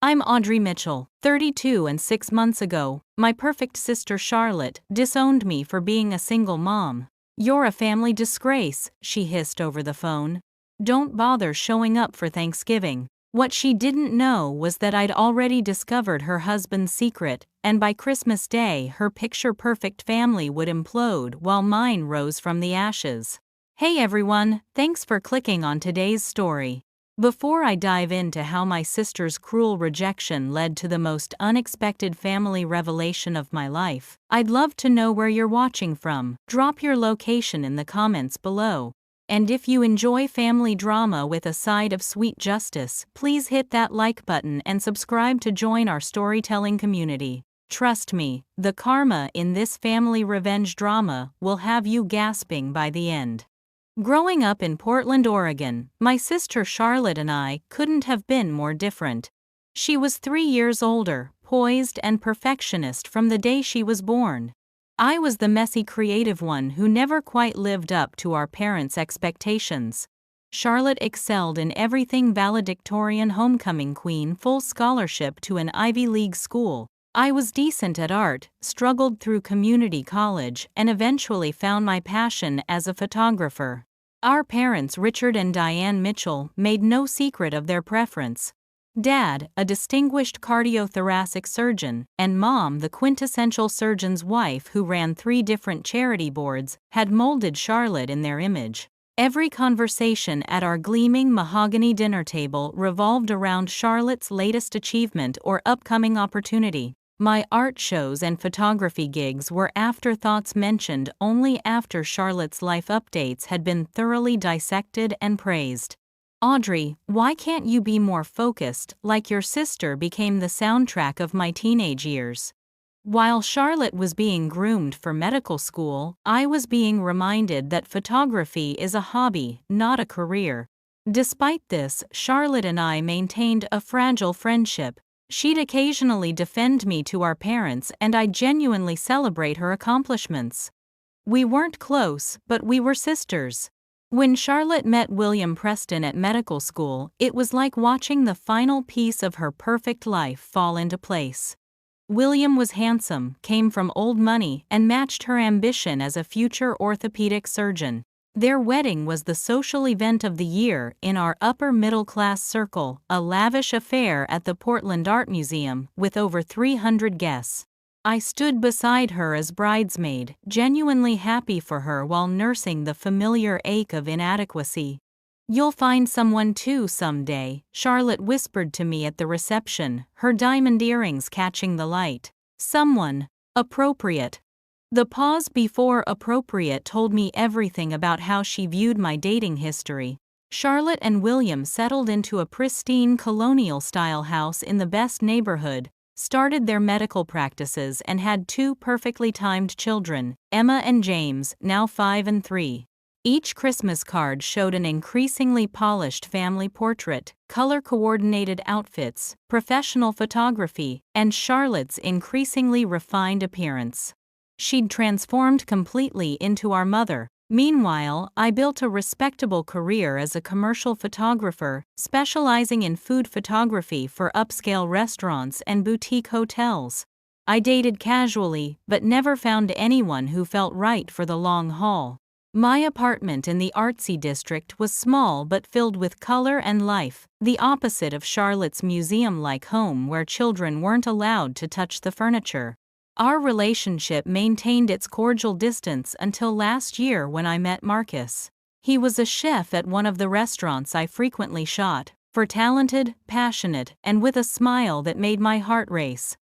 I'm Audrey Mitchell, 32, and 6 months ago, my perfect sister Charlotte disowned me for being a single mom. "You're a family disgrace," she hissed over the phone. "Don't bother showing up for Thanksgiving." What she didn't know was that I'd already discovered her husband's secret, and by Christmas Day her picture-perfect family would implode while mine rose from the ashes. Hey everyone, thanks for clicking on today's story. Before I dive into how my sister's cruel rejection led to the most unexpected family revelation of my life, I'd love to know where you're watching from. Drop your location in the comments below. And if you enjoy family drama with a side of sweet justice, please hit that like button and subscribe to join our storytelling community. Trust me, the karma in this family revenge drama will have you gasping by the end. Growing up in Portland, Oregon, my sister Charlotte and I couldn't have been more different. She was 3 years older, poised and perfectionist from the day she was born. I was the messy creative one who never quite lived up to our parents' expectations. Charlotte excelled in everything: valedictorian, homecoming queen, full scholarship to an Ivy League school. I was decent at art, struggled through community college, and eventually found my passion as a photographer. Our parents, Richard and Diane Mitchell, made no secret of their preference. Dad, a distinguished cardiothoracic surgeon, and Mom, the quintessential surgeon's wife who ran 3 different charity boards, had molded Charlotte in their image. Every conversation at our gleaming mahogany dinner table revolved around Charlotte's latest achievement or upcoming opportunity. My art shows and photography gigs were afterthoughts, mentioned only after Charlotte's life updates had been thoroughly dissected and praised. "Audrey, why can't you be more focused, like your sister became the soundtrack of my teenage years?" While Charlotte was being groomed for medical school, I was being reminded that photography is a hobby, not a career. Despite this, Charlotte and I maintained a fragile friendship. She'd occasionally defend me to our parents, and I genuinely celebrate her accomplishments. We weren't close, but we were sisters. When Charlotte met William Preston at medical school, it was like watching the final piece of her perfect life fall into place. William was handsome, came from old money, and matched her ambition as a future orthopedic surgeon. Their wedding was the social event of the year in our upper-middle-class circle, a lavish affair at the Portland Art Museum, with over 300 guests. I stood beside her as bridesmaid, genuinely happy for her while nursing the familiar ache of inadequacy. "You'll find someone too someday," Charlotte whispered to me at the reception, her diamond earrings catching the light. "Someone appropriate." The pause before appropriate told me everything about how she viewed my dating history. Charlotte and William settled into a pristine colonial-style house in the best neighborhood, started their medical practices, and had 2 perfectly timed children, Emma and James, now 5 and 3. Each Christmas card showed an increasingly polished family portrait, color-coordinated outfits, professional photography, and Charlotte's increasingly refined appearance. She'd transformed completely into our mother. Meanwhile, I built a respectable career as a commercial photographer, specializing in food photography for upscale restaurants and boutique hotels. I dated casually, but never found anyone who felt right for the long haul. My apartment in the artsy district was small but filled with color and life, the opposite of Charlotte's museum-like home where children weren't allowed to touch the furniture. Our relationship maintained its cordial distance until last year when I met Marcus. He was a chef at one of the restaurants I frequently shot for, talented, passionate, and with a smile that made my heart race.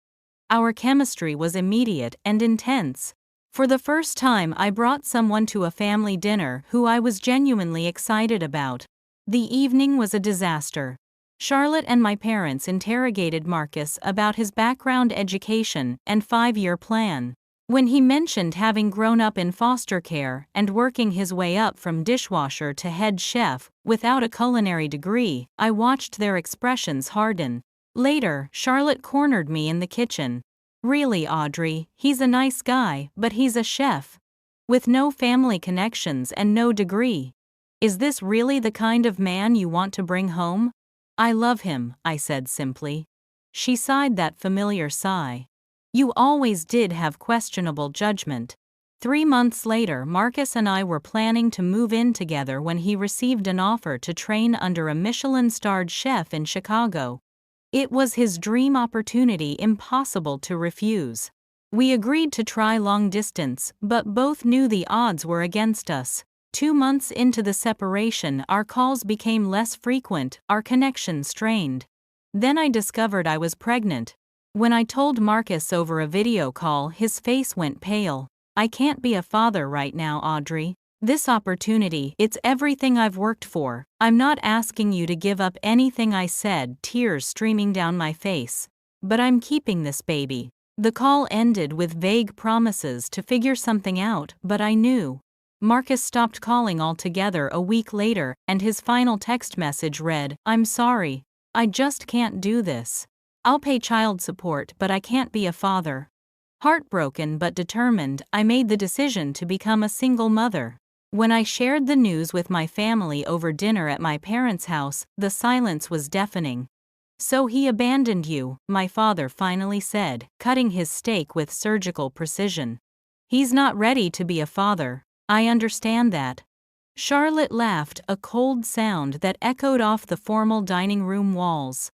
Our chemistry was immediate and intense. For the first time, I brought someone to a family dinner who I was genuinely excited about. The evening was a disaster. Charlotte and my parents interrogated Marcus about his background, education, and 5-year plan. When he mentioned having grown up in foster care and working his way up from dishwasher to head chef without a culinary degree, I watched their expressions harden. Later, Charlotte cornered me in the kitchen. "Really, Audrey, he's a nice guy, but he's a chef. With no family connections and no degree. Is this really the kind of man you want to bring home?" "I love him," I said simply. She sighed that familiar sigh. You always did have questionable judgment. 3 months later, Marcus and I were planning to move in together when he received an offer to train under a Michelin-starred chef in Chicago. It was his dream opportunity, impossible to refuse. We agreed to try long distance, but both knew the odds were against us. 2 months into the separation, our calls became less frequent, our connection strained. Then I discovered I was pregnant. When I told Marcus over a video call, his face went pale. I can't be a father right now, Audrey. This opportunity, it's everything I've worked for. I'm not asking you to give up anything, I said, tears streaming down my face. But I'm keeping this baby. The call ended with vague promises to figure something out, but I knew. Marcus stopped calling altogether a week later, and his final text message read, "I'm sorry. I just can't do this. I'll pay child support, but I can't be a father." Heartbroken but determined, I made the decision to become a single mother. When I shared the news with my family over dinner at my parents' house, the silence was deafening. "So he abandoned you," my father finally said, cutting his steak with surgical precision. "He's not ready to be a father. I understand that." Charlotte laughed, a cold sound that echoed off the formal dining room walls.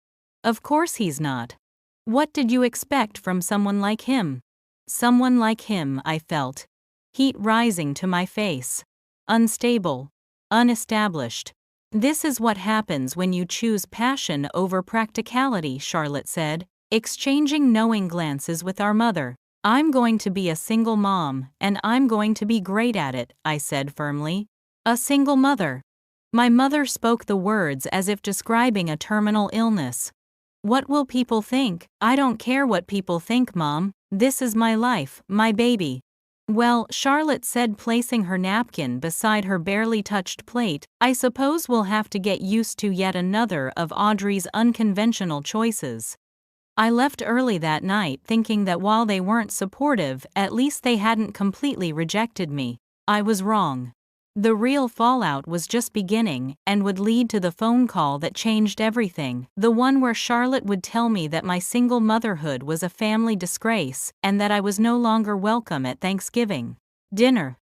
"Of course he's not. What did you expect from someone like him?" Someone like him, I felt. Heat rising to my face. Unstable. Unestablished. "This is what happens when you choose passion over practicality," Charlotte said, exchanging knowing glances with our mother. "I'm going to be a single mom, and I'm going to be great at it," I said firmly. "A single mother." My mother spoke the words as if describing a terminal illness. "What will people think?" "I don't care what people think, Mom. This is my life, my baby." "Well," Charlotte said, placing her napkin beside her barely touched plate, "I suppose we'll have to get used to yet another of Audrey's unconventional choices." I left early that night, thinking that while they weren't supportive, at least they hadn't completely rejected me. I was wrong. The real fallout was just beginning, and would lead to the phone call that changed everything, the one where Charlotte would tell me that my single motherhood was a family disgrace, and that I was no longer welcome at Thanksgiving dinner.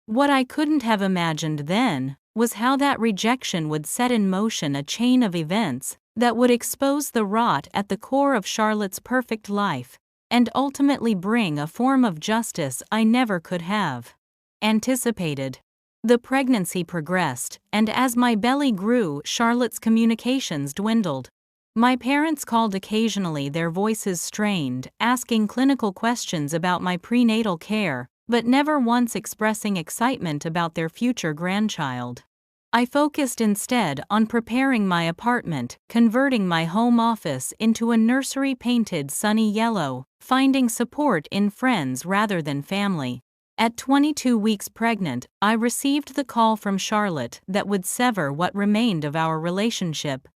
What I couldn't have imagined then was how that rejection would set in motion a chain of events that would expose the rot at the core of Charlotte's perfect life, and ultimately bring a form of justice I never could have anticipated. The pregnancy progressed, and as my belly grew, Charlotte's communications dwindled. My parents called occasionally, their voices strained, asking clinical questions about my prenatal care, but never once expressing excitement about their future grandchild. I focused instead on preparing my apartment, converting my home office into a nursery painted sunny yellow, finding support in friends rather than family. At 22 weeks pregnant, I received the call from Charlotte that would sever what remained of our relationship.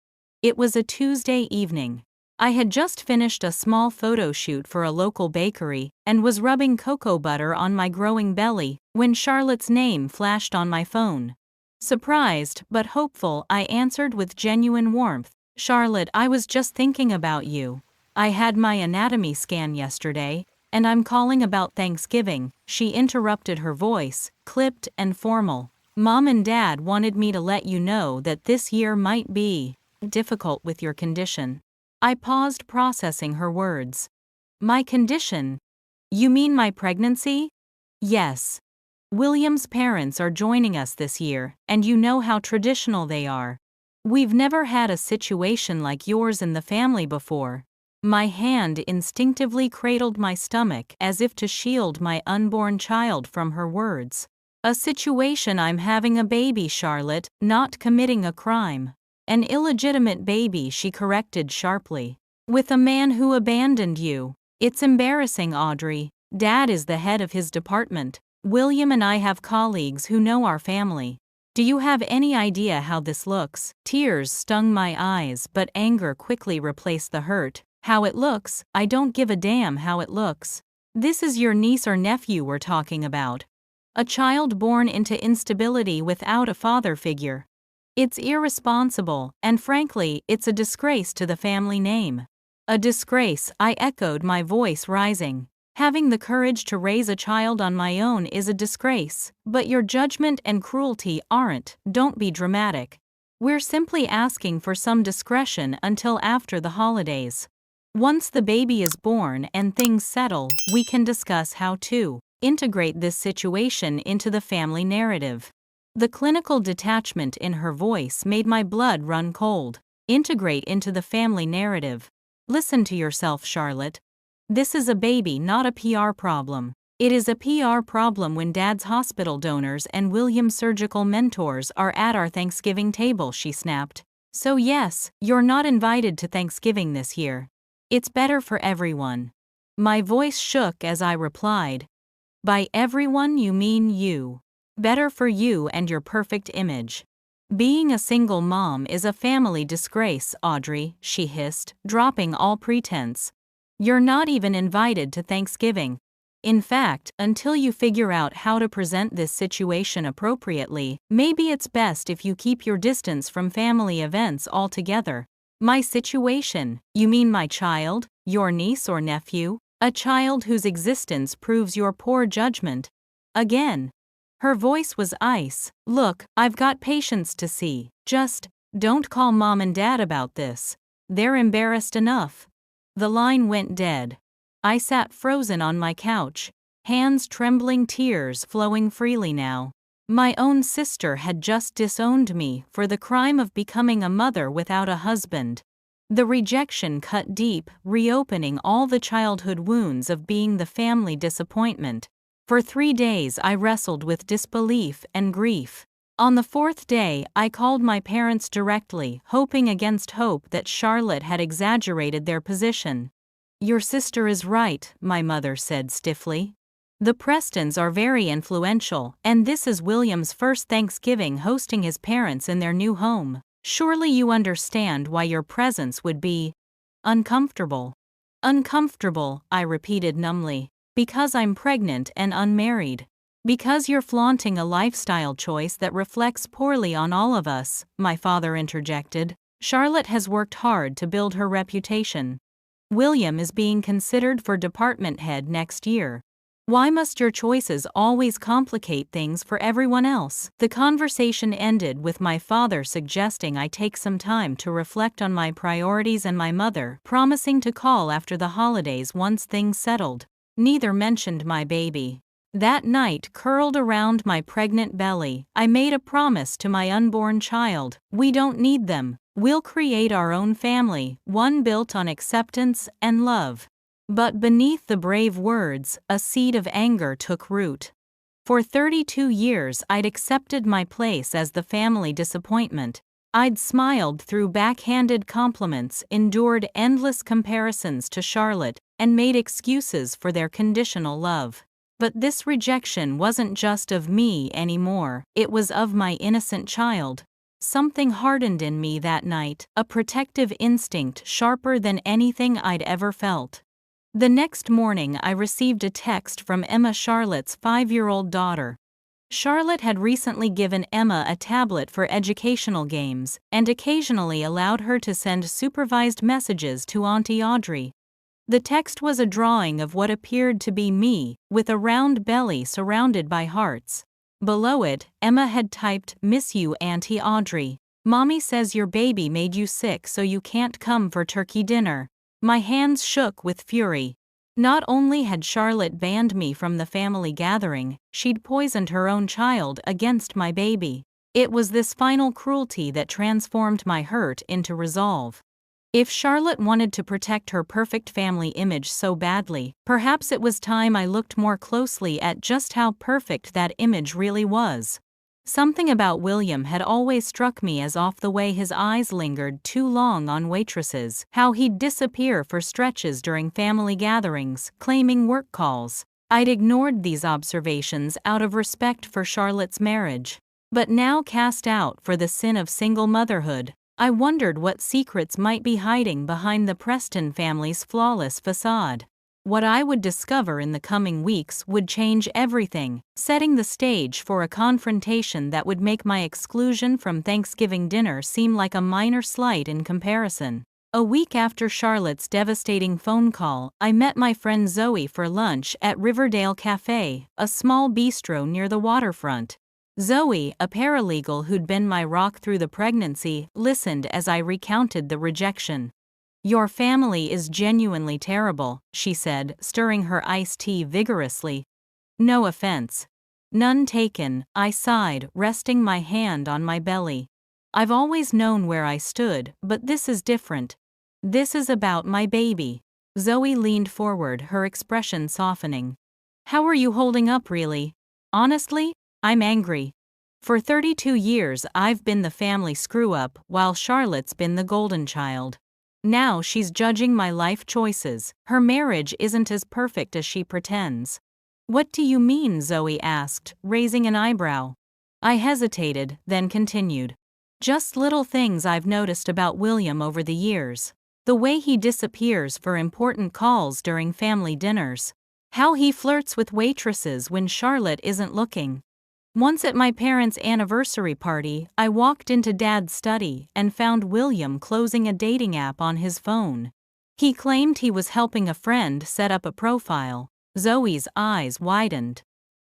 It was a Tuesday evening. I had just finished a small photo shoot for a local bakery and was rubbing cocoa butter on my growing belly when Charlotte's name flashed on my phone. Surprised but hopeful, I answered with genuine warmth. "Charlotte, I was just thinking about you. I had my anatomy scan yesterday, and I'm calling about Thanksgiving." She interrupted, her voice clipped and formal. "Mom and Dad wanted me to let you know that this year might be difficult with your condition." I paused, processing her words. "My condition? You mean my pregnancy?" "Yes. William's parents are joining us this year, and you know how traditional they are. We've never had a situation like yours in the family before." My hand instinctively cradled my stomach as if to shield my unborn child from her words. "A situation, I'm having a baby, Charlotte, not committing a crime." "An illegitimate baby," she corrected sharply. "With a man who abandoned you. It's embarrassing, Audrey. Dad is the head of his department. William and I have colleagues who know our family. Do you have any idea how this looks?" Tears stung my eyes, but anger quickly replaced the hurt. "How it looks? I don't give a damn how it looks. This is your niece or nephew we're talking about. A child born into instability without a father figure. It's irresponsible, and frankly, it's a disgrace to the family name." A disgrace, I echoed, my voice rising. Having the courage to raise a child on my own is a disgrace, but your judgment and cruelty aren't. Don't be dramatic. We're simply asking for some discretion until after the holidays. Once the baby is born and things settle, we can discuss how to integrate this situation into the family narrative. The clinical detachment in her voice made my blood run cold. Integrate into the family narrative. Listen to yourself, Charlotte. This is a baby, not a PR problem. It is a PR problem when Dad's hospital donors and William's surgical mentors are at our Thanksgiving table, she snapped. So yes, you're not invited to Thanksgiving this year. It's better for everyone. My voice shook as I replied. By everyone you mean you. Better for you and your perfect image. Being a single mom is a family disgrace, Audrey, she hissed, dropping all pretense. You're not even invited to Thanksgiving. In fact, until you figure out how to present this situation appropriately, maybe it's best if you keep your distance from family events altogether. My situation? You mean my child, your niece or nephew? A child whose existence proves your poor judgment. Again. Her voice was ice. Look, I've got patients to see. Just don't call Mom and Dad about this. They're embarrassed enough. The line went dead. I sat frozen on my couch, hands trembling, tears flowing freely now. My own sister had just disowned me for the crime of becoming a mother without a husband. The rejection cut deep, reopening all the childhood wounds of being the family disappointment. For 3 days I wrestled with disbelief and grief. On the 4th day, I called my parents directly, hoping against hope that Charlotte had exaggerated their position. Your sister is right, my mother said stiffly. The Prestons are very influential, and this is William's first Thanksgiving hosting his parents in their new home. Surely you understand why your presence would be uncomfortable. Uncomfortable, I repeated numbly. Because I'm pregnant and unmarried. Because you're flaunting a lifestyle choice that reflects poorly on all of us, my father interjected. Charlotte has worked hard to build her reputation. William is being considered for department head next year. Why must your choices always complicate things for everyone else? The conversation ended with my father suggesting I take some time to reflect on my priorities and my mother promising to call after the holidays once things settled. Neither mentioned my baby. That night, curled around my pregnant belly, I made a promise to my unborn child. We don't need them. We'll create our own family, one built on acceptance and love. But beneath the brave words, a seed of anger took root. For 32 years I'd accepted my place as the family disappointment. I'd smiled through backhanded compliments, endured endless comparisons to Charlotte, and made excuses for their conditional love. But this rejection wasn't just of me anymore, it was of my innocent child. Something hardened in me that night, a protective instinct sharper than anything I'd ever felt. The next morning I received a text from Emma, Charlotte's 5-year-old daughter. Charlotte had recently given Emma a tablet for educational games, and occasionally allowed her to send supervised messages to Auntie Audrey. The text was a drawing of what appeared to be me, with a round belly surrounded by hearts. Below it, Emma had typed, "Miss you, Auntie Audrey. Mommy says your baby made you sick so you can't come for turkey dinner." My hands shook with fury. Not only had Charlotte banned me from the family gathering, she'd poisoned her own child against my baby. It was this final cruelty that transformed my hurt into resolve. If Charlotte wanted to protect her perfect family image so badly, perhaps it was time I looked more closely at just how perfect that image really was. Something about William had always struck me as off, the way his eyes lingered too long on waitresses, how he'd disappear for stretches during family gatherings, claiming work calls. I'd ignored these observations out of respect for Charlotte's marriage. But now, cast out for the sin of single motherhood, I wondered what secrets might be hiding behind the Preston family's flawless facade. What I would discover in the coming weeks would change everything, setting the stage for a confrontation that would make my exclusion from Thanksgiving dinner seem like a minor slight in comparison. A week after Charlotte's devastating phone call, I met my friend Zoe for lunch at Riverdale Cafe, a small bistro near the waterfront. Zoe, a paralegal who'd been my rock through the pregnancy, listened as I recounted the rejection. "Your family is genuinely terrible," she said, stirring her iced tea vigorously. "No offense." "None taken," I sighed, resting my hand on my belly. "I've always known where I stood, but this is different. This is about my baby." Zoe leaned forward, her expression softening. "How are you holding up, really?" "Honestly, I'm angry. For 32 years I've been the family screw-up, while Charlotte's been the golden child. Now she's judging my life choices. Her marriage isn't as perfect as she pretends." "What do you mean?" Zoe asked, raising an eyebrow. I hesitated, then continued. "Just little things I've noticed about William over the years. The way he disappears for important calls during family dinners. How he flirts with waitresses when Charlotte isn't looking. Once at my parents' anniversary party, I walked into Dad's study and found William closing a dating app on his phone. He claimed he was helping a friend set up a profile." Zoe's eyes widened.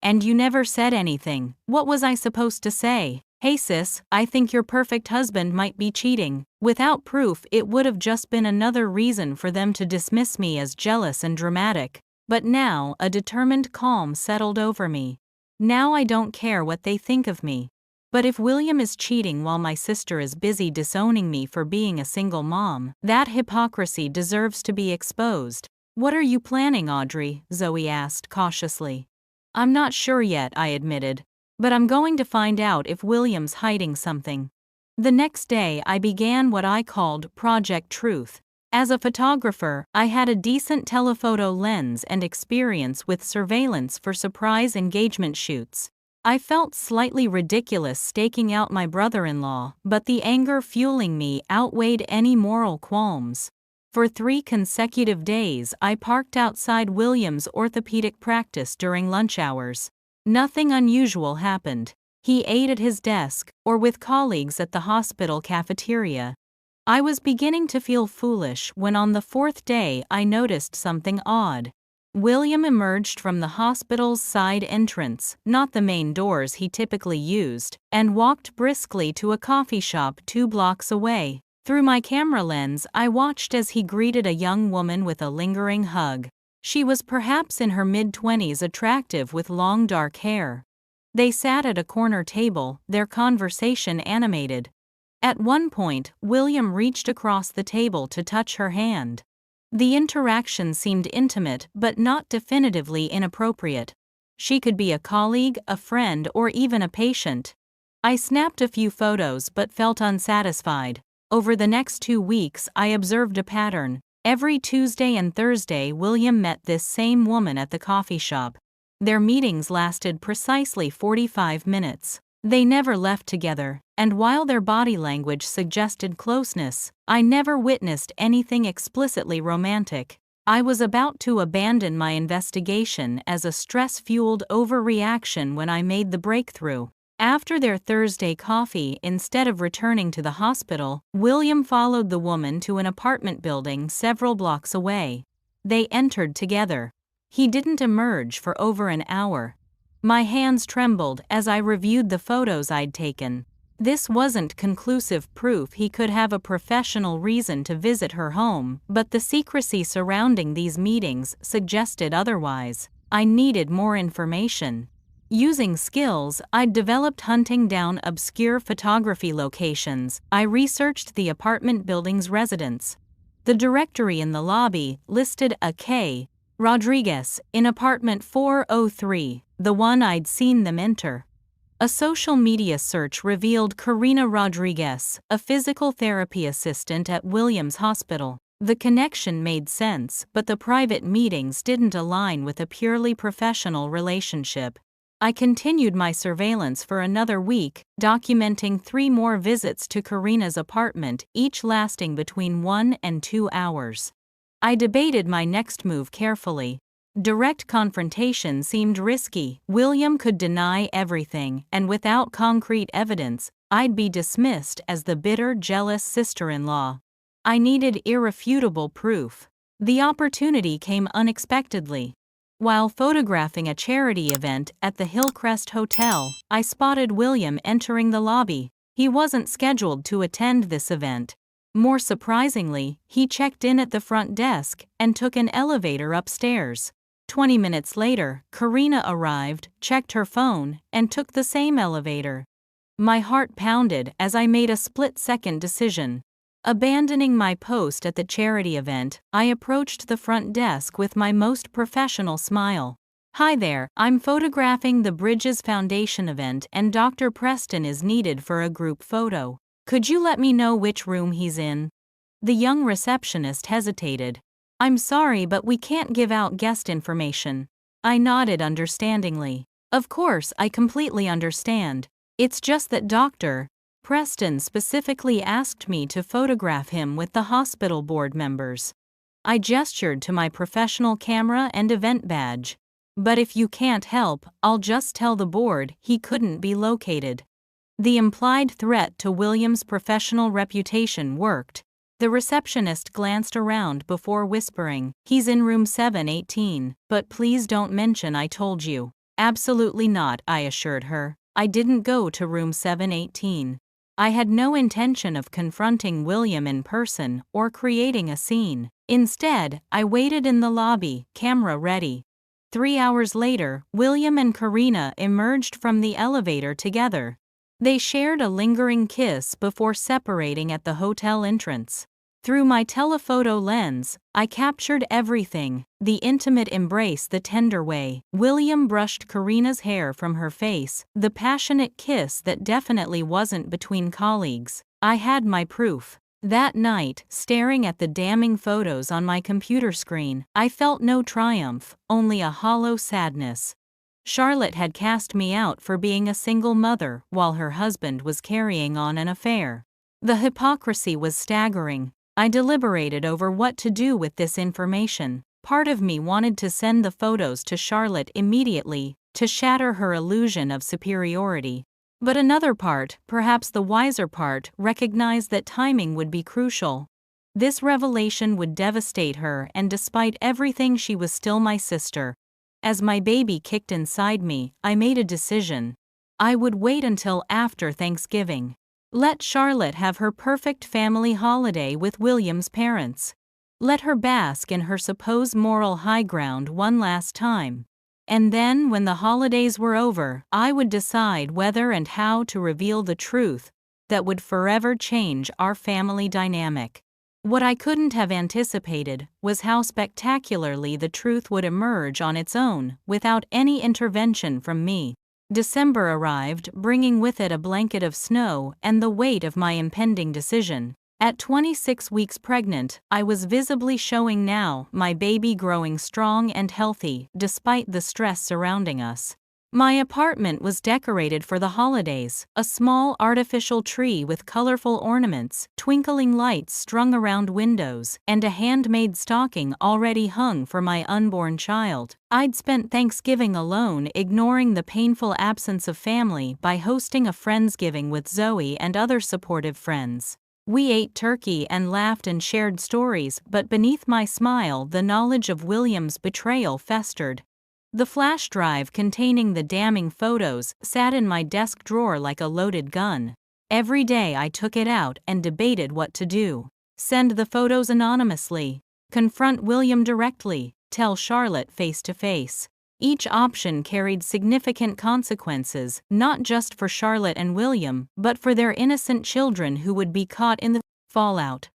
"And you never said anything. What was I supposed to say? Hey sis, I think your perfect husband might be cheating." Without proof, it would have just been another reason for them to dismiss me as jealous and dramatic. But now, a determined calm settled over me. Now I don't care what they think of me. But if William is cheating while my sister is busy disowning me for being a single mom, that hypocrisy deserves to be exposed. "What are you planning, Audrey?" Zoe asked cautiously. "I'm not sure yet," I admitted. "But I'm going to find out if William's hiding something." The next day I began what I called Project Truth. As a photographer, I had a decent telephoto lens and experience with surveillance for surprise engagement shoots. I felt slightly ridiculous staking out my brother-in-law, but the anger fueling me outweighed any moral qualms. For 3 consecutive days I parked outside William's orthopedic practice during lunch hours. Nothing unusual happened. He ate at his desk, or with colleagues at the hospital cafeteria. I was beginning to feel foolish when on the 4th day I noticed something odd. William emerged from the hospital's side entrance, not the main doors he typically used, and walked briskly to a coffee shop 2 blocks away. Through my camera lens, I watched as he greeted a young woman with a lingering hug. She was perhaps in her mid-20s, attractive with long dark hair. They sat at a corner table, their conversation animated. At one point, William reached across the table to touch her hand. The interaction seemed intimate but not definitively inappropriate. She could be a colleague, a friend, or even a patient. I snapped a few photos but felt unsatisfied. Over the next 2 weeks, I observed a pattern. Every Tuesday and Thursday, William met this same woman at the coffee shop. Their meetings lasted precisely 45 minutes. They never left together, and while their body language suggested closeness, I never witnessed anything explicitly romantic. I was about to abandon my investigation as a stress-fueled overreaction when I made the breakthrough. After their Thursday coffee, instead of returning to the hospital, William followed the woman to an apartment building several blocks away. They entered together. He didn't emerge for over an hour. My hands trembled as I reviewed the photos I'd taken. This wasn't conclusive proof he could have a professional reason to visit her home, but the secrecy surrounding these meetings suggested otherwise. I needed more information. Using skills I'd developed hunting down obscure photography locations, I researched the apartment building's residents. The directory in the lobby listed a K. Rodriguez in apartment 403, the one I'd seen them enter. A social media search revealed Karina Rodriguez, a physical therapy assistant at Williams Hospital. The connection made sense, but the private meetings didn't align with a purely professional relationship. I continued my surveillance for another week, documenting 3 more visits to Karina's apartment, each lasting between 1 and 2 hours. I debated my next move carefully. Direct confrontation seemed risky. William could deny everything, and without concrete evidence, I'd be dismissed as the bitter, jealous sister-in-law. I needed irrefutable proof. The opportunity came unexpectedly. While photographing a charity event at the Hillcrest Hotel, I spotted William entering the lobby. He wasn't scheduled to attend this event. More surprisingly, he checked in at the front desk and took an elevator upstairs. 20 minutes later, Karina arrived, checked her phone, and took the same elevator. My heart pounded as I made a split-second decision. Abandoning my post at the charity event, I approached the front desk with my most professional smile. "Hi there, I'm photographing the Bridges Foundation event and Dr. Preston is needed for a group photo. Could you let me know which room he's in?" The young receptionist hesitated. "I'm sorry, but we can't give out guest information." I nodded understandingly. "Of course, I completely understand. It's just that Dr. Preston specifically asked me to photograph him with the hospital board members." I gestured to my professional camera and event badge. "But if you can't help, I'll just tell the board he couldn't be located." The implied threat to William's professional reputation worked. The receptionist glanced around before whispering, "He's in room 718, but please don't mention I told you." "Absolutely not," I assured her. "I didn't go to room 718. I had no intention of confronting William in person or creating a scene. Instead, I waited in the lobby, camera ready. 3 hours later, William and Karina emerged from the elevator together. They shared a lingering kiss before separating at the hotel entrance. Through my telephoto lens, I captured everything: the intimate embrace the tender way William brushed Karina's hair from her face, the passionate kiss that definitely wasn't between colleagues. I had my proof. That night, staring at the damning photos on my computer screen, I felt no triumph, only a hollow sadness. Charlotte had cast me out for being a single mother while her husband was carrying on an affair. The hypocrisy was staggering. I deliberated over what to do with this information. Part of me wanted to send the photos to Charlotte immediately, to shatter her illusion of superiority. But another part, perhaps the wiser part, recognized that timing would be crucial. This revelation would devastate her, and despite everything, she was still my sister. As my baby kicked inside me, I made a decision. I would wait until after Thanksgiving. Let Charlotte have her perfect family holiday with William's parents. Let her bask in her supposed moral high ground one last time. And then, when the holidays were over, I would decide whether and how to reveal the truth that would forever change our family dynamic. What I couldn't have anticipated was how spectacularly the truth would emerge on its own, without any intervention from me. December arrived, bringing with it a blanket of snow and the weight of my impending decision. At 26 weeks pregnant, I was visibly showing now, my baby growing strong and healthy, despite the stress surrounding us. My apartment was decorated for the holidays: a small artificial tree with colorful ornaments, twinkling lights strung around windows, and a handmade stocking already hung for my unborn child. I'd spent Thanksgiving alone, ignoring the painful absence of family by hosting a Friendsgiving with Zoe and other supportive friends. We ate turkey and laughed and shared stories, but beneath my smile, the knowledge of William's betrayal festered. The flash drive containing the damning photos sat in my desk drawer like a loaded gun. Every day I took it out and debated what to do. Send the photos anonymously, confront William directly, tell Charlotte face to face. Each option carried significant consequences, not just for Charlotte and William, but for their innocent children who would be caught in the fallout.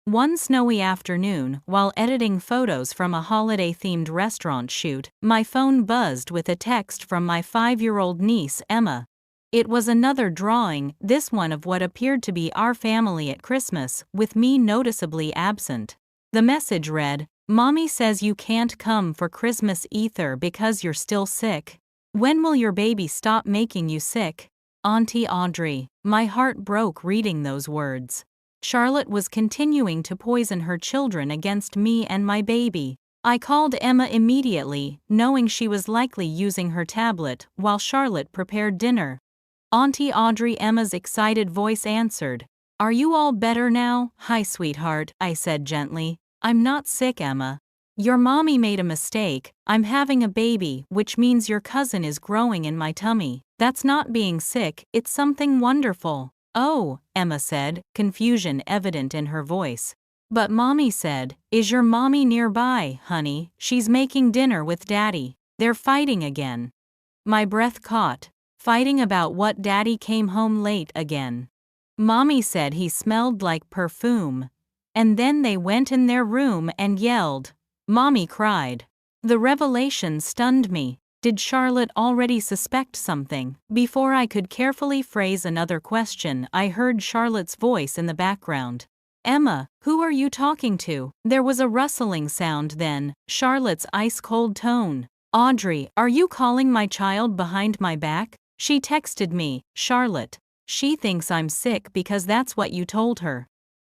One snowy afternoon, while editing photos from a holiday-themed restaurant shoot, my phone buzzed with a text from my 5-year-old niece, Emma. It was another drawing, this one of what appeared to be our family at Christmas, with me noticeably absent. The message read, "Mommy says you can't come for Christmas either because you're still sick. When will your baby stop making you sick? Auntie Audrey." My heart broke reading those words. Charlotte was continuing to poison her children against me and my baby. I called Emma immediately, knowing she was likely using her tablet while Charlotte prepared dinner. "Auntie Audrey," Emma's excited voice answered. Are you all better now? Hi, sweetheart, I said gently. I'm not sick, Emma. Your mommy made a mistake. I'm having a baby, which means your cousin is growing in my tummy. That's not being sick, it's something wonderful. Oh, Emma said, confusion evident in her voice. But Mommy said, is your mommy nearby, honey? She's making dinner with Daddy. They're fighting again. My breath caught. Fighting about what? Daddy came home late again. Mommy said he smelled like perfume. And then they went in their room and yelled. Mommy cried. The revelation stunned me. Did Charlotte already suspect something? Before I could carefully phrase another question, I heard Charlotte's voice in the background. Emma, who are you talking to? There was a rustling sound, then Charlotte's ice-cold tone. Audrey, are you calling my child behind my back? She texted me, Charlotte. She thinks I'm sick because that's what you told her.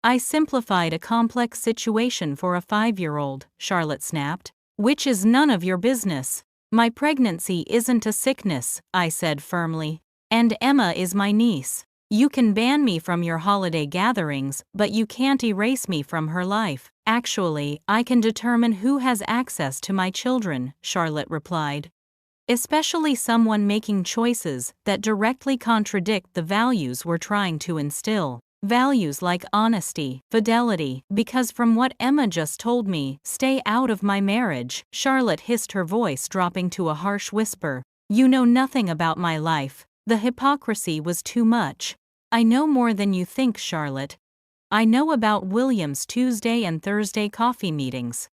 I simplified a complex situation for a 5-year-old, Charlotte snapped. Which is none of your business. My pregnancy isn't a sickness, I said firmly. And Emma is my niece. You can ban me from your holiday gatherings, but you can't erase me from her life. Actually, I can determine who has access to my children, Charlotte replied. Especially someone making choices that directly contradict the values we're trying to instill. Values like honesty, fidelity, because from what Emma just told me, stay out of my marriage, Charlotte hissed, her voice dropping to a harsh whisper. You know nothing about my life. The hypocrisy was too much. I know more than you think, Charlotte. I know about William's Tuesday and Thursday coffee meetings.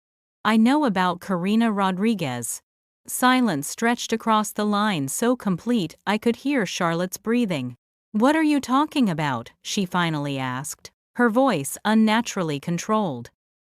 I know about Karina Rodriguez. Silence stretched across the line, so complete I could hear Charlotte's breathing. What are you talking about? She finally asked, her voice unnaturally controlled.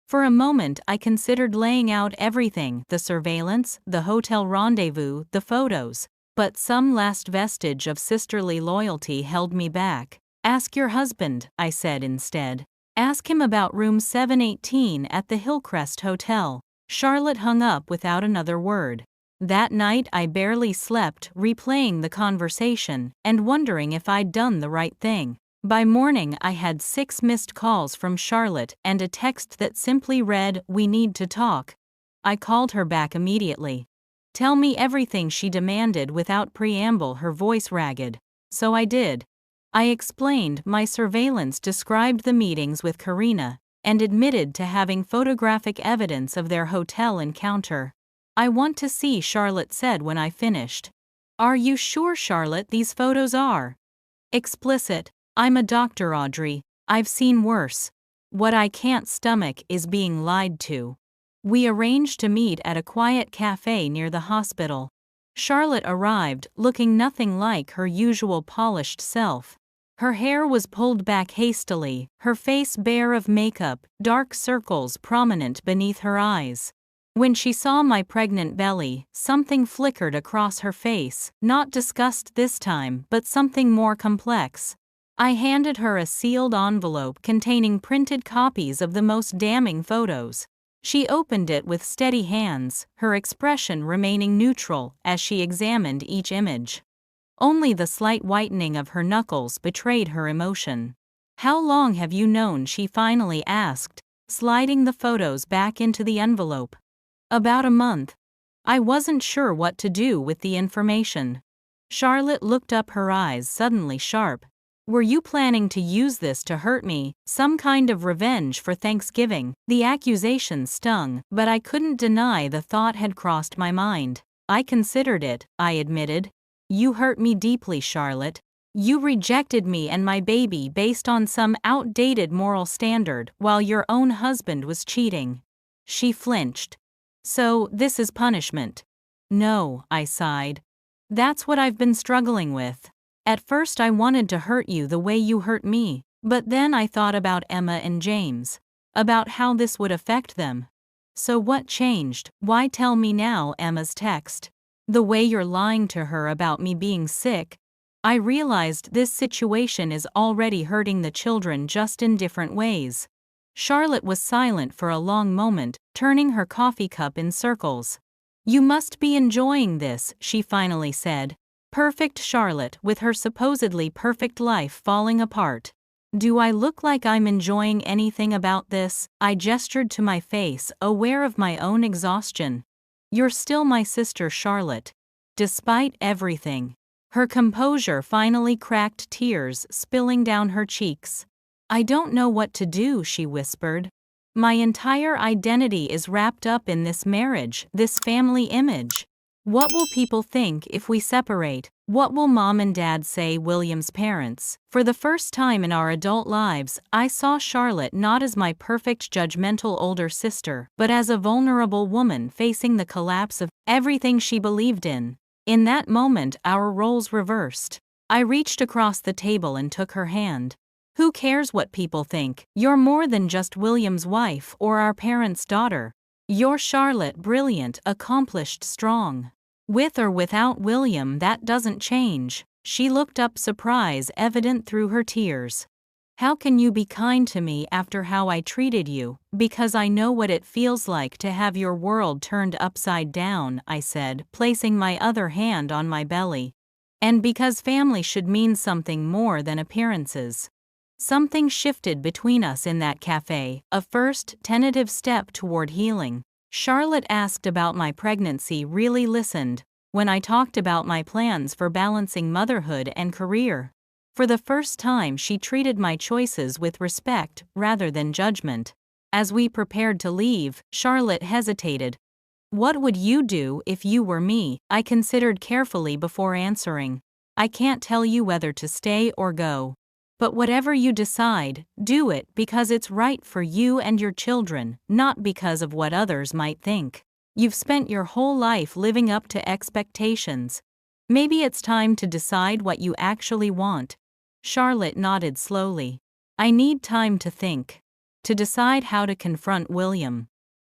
For a moment I considered laying out everything, the surveillance, the hotel rendezvous, the photos, but some last vestige of sisterly loyalty held me back. Ask your husband, I said instead. Ask him about room 718 at the Hillcrest Hotel. Charlotte hung up without another word. That night I barely slept, replaying the conversation and wondering if I'd done the right thing. By morning I had 6 missed calls from Charlotte and a text that simply read, "We need to talk." I called her back immediately. Tell me everything, she demanded without preamble, her voice ragged. So I did. I explained my surveillance described the meetings with Karina and admitted to having photographic evidence of their hotel encounter. I want to see, Charlotte said when I finished. Are you sure, Charlotte, these photos are explicit? I'm a doctor, Audrey. I've seen worse. What I can't stomach is being lied to. We arranged to meet at a quiet cafe near the hospital. Charlotte arrived, looking nothing like her usual polished self. Her hair was pulled back hastily, her face bare of makeup, dark circles prominent beneath her eyes. When she saw my pregnant belly, something flickered across her face, not disgust this time, but something more complex. I handed her a sealed envelope containing printed copies of the most damning photos. She opened it with steady hands, her expression remaining neutral as she examined each image. Only the slight whitening of her knuckles betrayed her emotion. How long have you known? She finally asked, sliding the photos back into the envelope. About a month. I wasn't sure what to do with the information. Charlotte looked up, her eyes suddenly sharp. Were you planning to use this to hurt me, some kind of revenge for Thanksgiving? The accusation stung, but I couldn't deny the thought had crossed my mind. I considered it, I admitted. You hurt me deeply, Charlotte. You rejected me and my baby based on some outdated moral standard while your own husband was cheating. She flinched. So, this is punishment? No, I sighed. That's what I've been struggling with. At first I wanted to hurt you the way you hurt me, but then I thought about Emma and James, about how this would affect them. So what changed? Why tell me now? Emma's text. The way you're lying to her about me being sick. I realized this situation is already hurting the children, just in different ways. Charlotte was silent for a long moment, turning her coffee cup in circles. You must be enjoying this, she finally said. Perfect Charlotte, with her supposedly perfect life falling apart. Do I look like I'm enjoying anything about this? I gestured to my face, aware of my own exhaustion. You're still my sister Charlotte. Despite everything. Her composure finally cracked, tears spilling down her cheeks. I don't know what to do, she whispered. My entire identity is wrapped up in this marriage, this family image. What will people think if we separate? What will Mom and Dad say? William's parents. For the first time in our adult lives, I saw Charlotte not as my perfect, judgmental older sister, but as a vulnerable woman facing the collapse of everything she believed in. In that moment, our roles reversed. I reached across the table and took her hand. Who cares what people think? You're more than just William's wife or our parents' daughter. You're Charlotte, brilliant, accomplished, strong. With or without William, that doesn't change. She looked up, surprise evident through her tears. How can you be kind to me after how I treated you? Because I know what it feels like to have your world turned upside down, I said, placing my other hand on my belly. And because family should mean something more than appearances. Something shifted between us in that cafe, a first, tentative step toward healing. Charlotte asked about my pregnancy, really listened, when I talked about my plans for balancing motherhood and career. For the first time, she treated my choices with respect rather than judgment. As we prepared to leave, Charlotte hesitated. What would you do if you were me? I considered carefully before answering. I can't tell you whether to stay or go. But whatever you decide, do it because it's right for you and your children, not because of what others might think. You've spent your whole life living up to expectations. Maybe it's time to decide what you actually want. Charlotte nodded slowly. I need time to think. To decide how to confront William.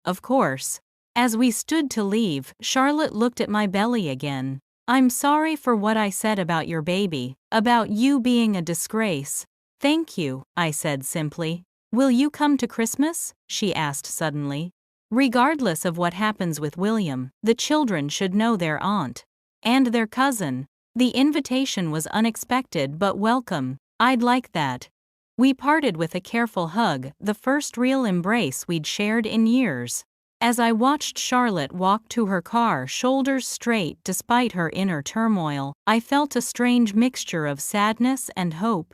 Of course. As we stood to leave, Charlotte looked at my belly again. I'm sorry for what I said about your baby, about you being a disgrace. Thank you, I said simply. Will you come to Christmas? She asked suddenly. Regardless of what happens with William, the children should know their aunt. And their cousin. The invitation was unexpected but welcome. I'd like that. We parted with a careful hug, the first real embrace we'd shared in years. As I watched Charlotte walk to her car, shoulders straight despite her inner turmoil, I felt a strange mixture of sadness and hope.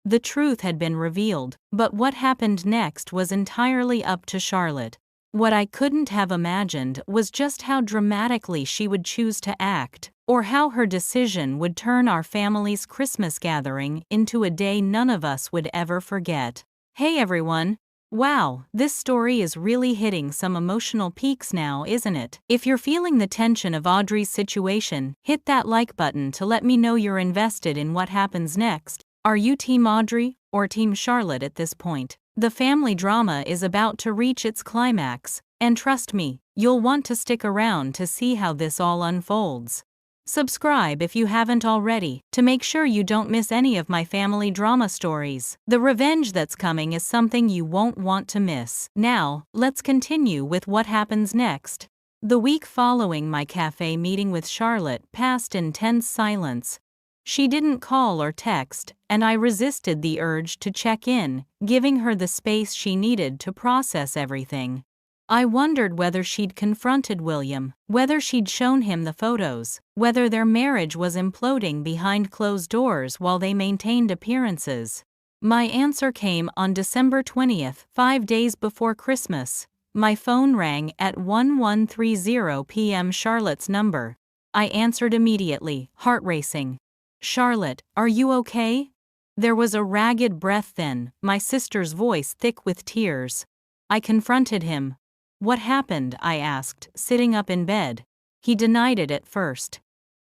The truth had been revealed, but what happened next was entirely up to Charlotte. What I couldn't have imagined was just how dramatically she would choose to act, or how her decision would turn our family's Christmas gathering into a day none of us would ever forget. Hey everyone! Wow, this story is really hitting some emotional peaks now, isn't it? If you're feeling the tension of Audrey's situation, hit that like button to let me know you're invested in what happens next. Are you Team Audrey or Team Charlotte at this point? The family drama is about to reach its climax, and trust me, you'll want to stick around to see how this all unfolds. Subscribe if you haven't already, to make sure you don't miss any of my family drama stories. The revenge that's coming is something you won't want to miss. Now, let's continue with what happens next. The week following my cafe meeting with Charlotte passed in tense silence. She didn't call or text, and I resisted the urge to check in, giving her the space she needed to process everything. I wondered whether she'd confronted William, whether she'd shown him the photos, whether their marriage was imploding behind closed doors while they maintained appearances. My answer came on December 20th, 5 days before Christmas. My phone rang at 11:30 p.m. Charlotte's number. I answered immediately, heart racing. Charlotte, are you okay? There was a ragged breath then, my sister's voice thick with tears. I confronted him. What happened? I asked, sitting up in bed. He denied it at first.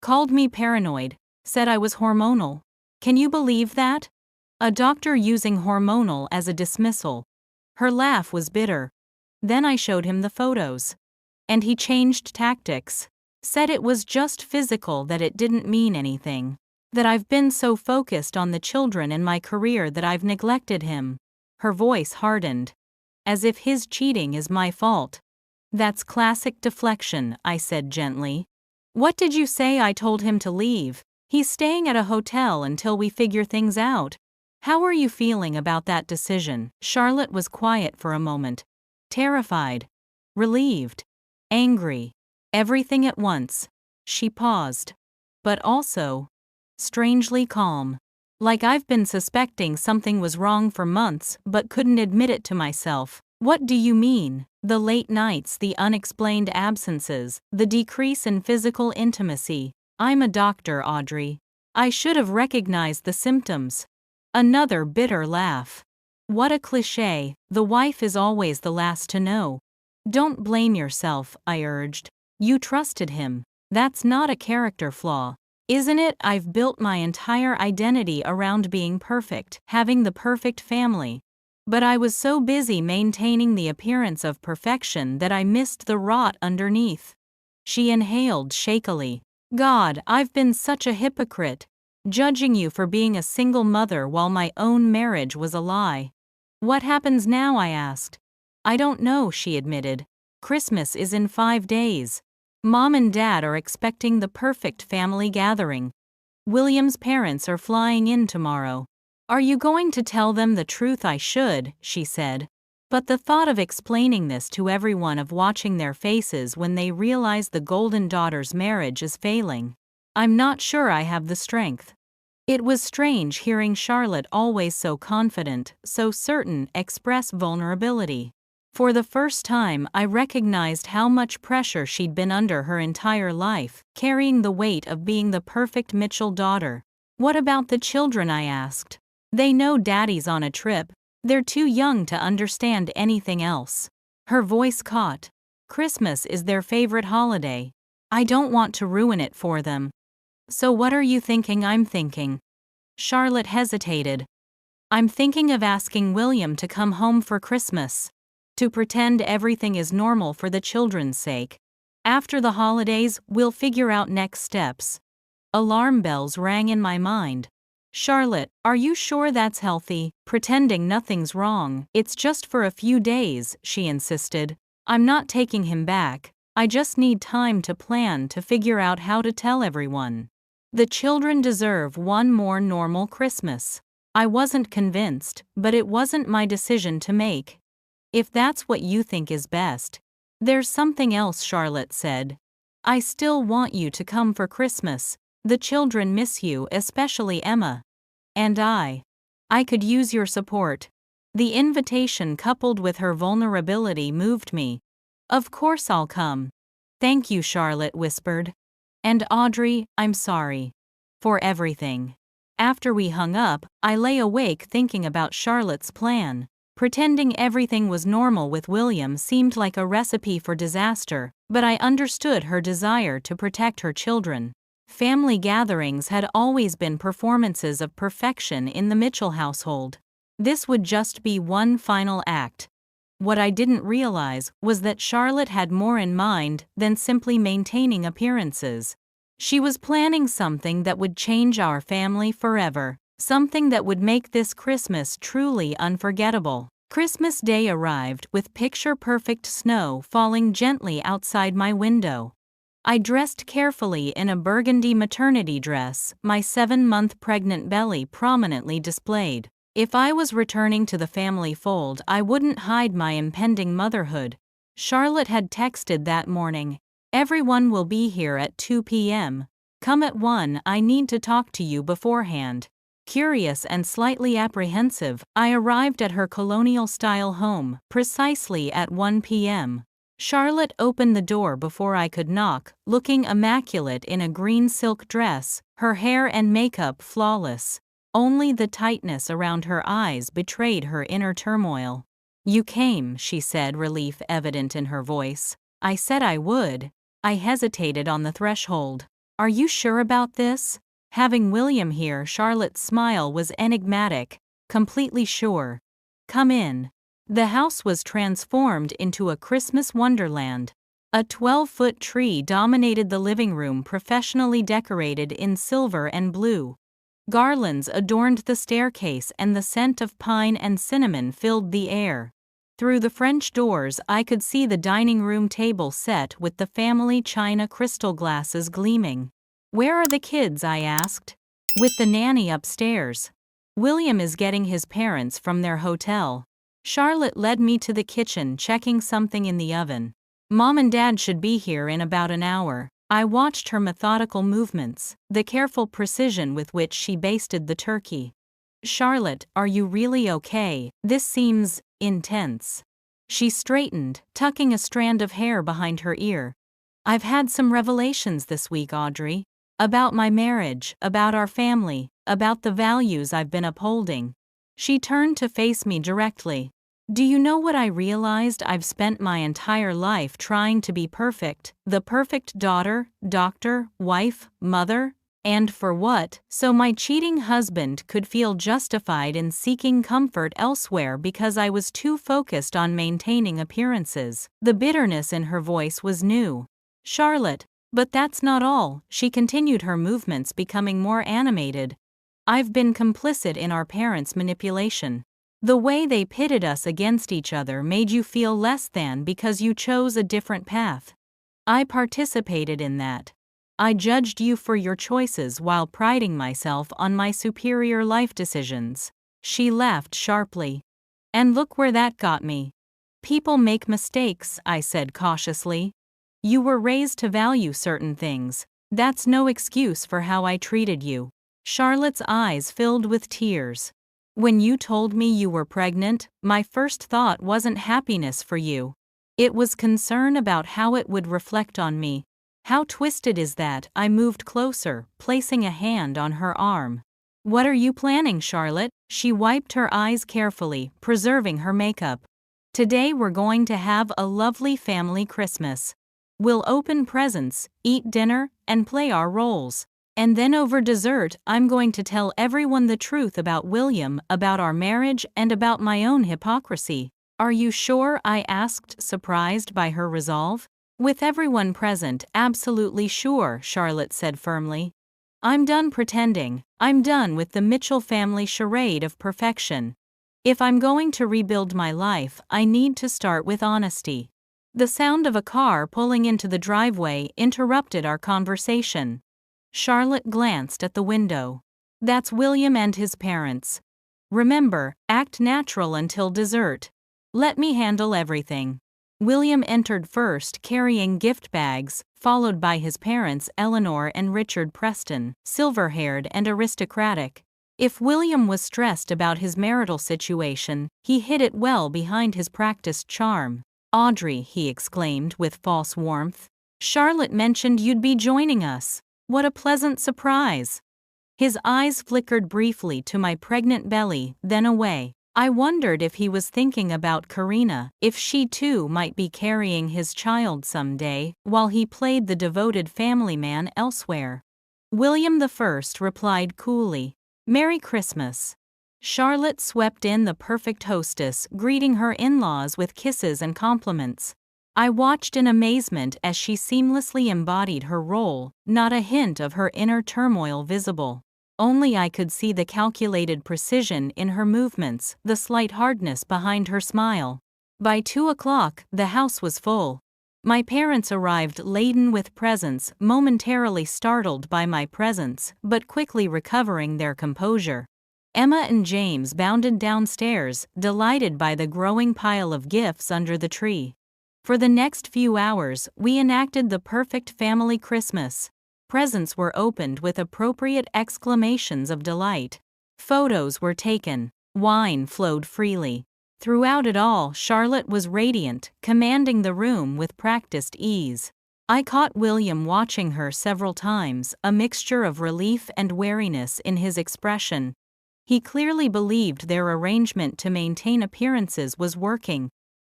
Called me paranoid, said I was hormonal. Can you believe that? A doctor using hormonal as a dismissal. Her laugh was bitter. Then I showed him the photos. And he changed tactics. Said it was just physical, that it didn't mean anything. That I've been so focused on the children and my career that I've neglected him. Her voice hardened. As if his cheating is my fault. That's classic deflection, I said gently. What did you say? I told him to leave. He's staying at a hotel until we figure things out. How are you feeling about that decision? Charlotte was quiet for a moment. Terrified. Relieved. Angry. Everything at once. She paused. But also strangely calm. Like I've been suspecting something was wrong for months but couldn't admit it to myself. What do you mean? The late nights, the unexplained absences, the decrease in physical intimacy. I'm a doctor, Audrey. I should have recognized the symptoms. Another bitter laugh. What a cliché, the wife is always the last to know. Don't blame yourself, I urged. You trusted him. That's not a character flaw. Isn't it? I've built my entire identity around being perfect, having the perfect family. But I was so busy maintaining the appearance of perfection that I missed the rot underneath. She inhaled shakily. God, I've been such a hypocrite, judging you for being a single mother while my own marriage was a lie. What happens now? I asked. I don't know, she admitted. Christmas is in 5 days. Mom and Dad are expecting the perfect family gathering. William's parents are flying in tomorrow. Are you going to tell them the truth? I should, she said. But the thought of explaining this to everyone, of watching their faces when they realize the golden daughter's marriage is failing. I'm not sure I have the strength. It was strange hearing Charlotte, always so confident, so certain, express vulnerability. For the first time, I recognized how much pressure she'd been under her entire life, carrying the weight of being the perfect Mitchell daughter. What about the children? I asked. They know Daddy's on a trip. They're too young to understand anything else. Her voice caught. Christmas is their favorite holiday. I don't want to ruin it for them. So what are you thinking? I'm thinking. Charlotte hesitated. I'm thinking of asking William to come home for Christmas. To pretend everything is normal for the children's sake. After the holidays, we'll figure out next steps. Alarm bells rang in my mind. Charlotte, are you sure that's healthy? Pretending nothing's wrong. It's just for a few days, she insisted. I'm not taking him back. I just need time to plan, to figure out how to tell everyone. The children deserve one more normal Christmas. I wasn't convinced, but it wasn't my decision to make. If that's what you think is best. There's something else, Charlotte said. I still want you to come for Christmas. The children miss you, especially Emma. And I could use your support. The invitation, coupled with her vulnerability, moved me. Of course I'll come. Thank you, Charlotte whispered. And Audrey, I'm sorry. For everything. After we hung up, I lay awake thinking about Charlotte's plan. Pretending everything was normal with William seemed like a recipe for disaster, but I understood her desire to protect her children. Family gatherings had always been performances of perfection in the Mitchell household. This would just be one final act. What I didn't realize was that Charlotte had more in mind than simply maintaining appearances. She was planning something that would change our family forever. Something that would make this Christmas truly unforgettable. Christmas Day arrived with picture-perfect snow falling gently outside my window. I dressed carefully in a burgundy maternity dress, my 7-month pregnant belly prominently displayed. If I was returning to the family fold, I wouldn't hide my impending motherhood. Charlotte had texted that morning. Everyone will be here at 2 p.m. Come at 1, I need to talk to you beforehand. Curious and slightly apprehensive, I arrived at her colonial-style home, precisely at 1 p.m. Charlotte opened the door before I could knock, looking immaculate in a green silk dress, her hair and makeup flawless. Only the tightness around her eyes betrayed her inner turmoil. You came, she said, relief evident in her voice. I said I would. I hesitated on the threshold. Are you sure about this? Having William here, Charlotte's smile was enigmatic. Completely sure. Come in. The house was transformed into a Christmas wonderland. A 12-foot tree dominated the living room, professionally decorated in silver and blue. Garlands adorned the staircase and the scent of pine and cinnamon filled the air. Through the French doors I could see the dining room table set with the family china crystal glasses gleaming. Where are the kids? I asked. With the nanny upstairs. William is getting his parents from their hotel. Charlotte led me to the kitchen, checking something in the oven. Mom and Dad should be here in about an hour. I watched her methodical movements, the careful precision with which she basted the turkey. Charlotte, are you really okay? This seems intense. She straightened, tucking a strand of hair behind her ear. I've had some revelations this week, Audrey. About my marriage, about our family, about the values I've been upholding. She turned to face me directly. Do you know what I realized? I've spent my entire life trying to be perfect, the perfect daughter, doctor, wife, mother. And for what? So my cheating husband could feel justified in seeking comfort elsewhere because I was too focused on maintaining appearances. The bitterness in her voice was new. Charlotte, but that's not all, she continued, her movements becoming more animated. I've been complicit in our parents' manipulation. The way they pitted us against each other made you feel less than because you chose a different path. I participated in that. I judged you for your choices while priding myself on my superior life decisions. She laughed sharply. And look where that got me. People make mistakes, I said cautiously. You were raised to value certain things. That's no excuse for how I treated you. Charlotte's eyes filled with tears. When you told me you were pregnant, my first thought wasn't happiness for you. It was concern about how it would reflect on me. How twisted is that? I moved closer, placing a hand on her arm. What are you planning, Charlotte? She wiped her eyes carefully, preserving her makeup. Today we're going to have a lovely family Christmas. We'll open presents, eat dinner, and play our roles. And then over dessert, I'm going to tell everyone the truth about William, about our marriage, and about my own hypocrisy. Are you sure? I asked, surprised by her resolve. With everyone present, absolutely sure, Charlotte said firmly. I'm done pretending. I'm done with the Mitchell family charade of perfection. If I'm going to rebuild my life, I need to start with honesty. The sound of a car pulling into the driveway interrupted our conversation. Charlotte glanced at the window. That's William and his parents. Remember, act natural until dessert. Let me handle everything. William entered first, carrying gift bags, followed by his parents Eleanor and Richard Preston, silver-haired and aristocratic. If William was stressed about his marital situation, he hid it well behind his practiced charm. Audrey, he exclaimed with false warmth. Charlotte mentioned you'd be joining us. What a pleasant surprise. His eyes flickered briefly to my pregnant belly, then away. I wondered if he was thinking about Karina, if she too might be carrying his child someday, while he played the devoted family man elsewhere. William I replied coolly, Merry Christmas. Charlotte swept in the perfect hostess, greeting her in-laws with kisses and compliments. I watched in amazement as she seamlessly embodied her role, not a hint of her inner turmoil visible. Only I could see the calculated precision in her movements, the slight hardness behind her smile. By 2 o'clock, the house was full. My parents arrived laden with presents, momentarily startled by my presence, but quickly recovering their composure. Emma and James bounded downstairs, delighted by the growing pile of gifts under the tree. For the next few hours, we enacted the perfect family Christmas. Presents were opened with appropriate exclamations of delight. Photos were taken. Wine flowed freely. Throughout it all, Charlotte was radiant, commanding the room with practiced ease. I caught William watching her several times, a mixture of relief and wariness in his expression. He clearly believed their arrangement to maintain appearances was working.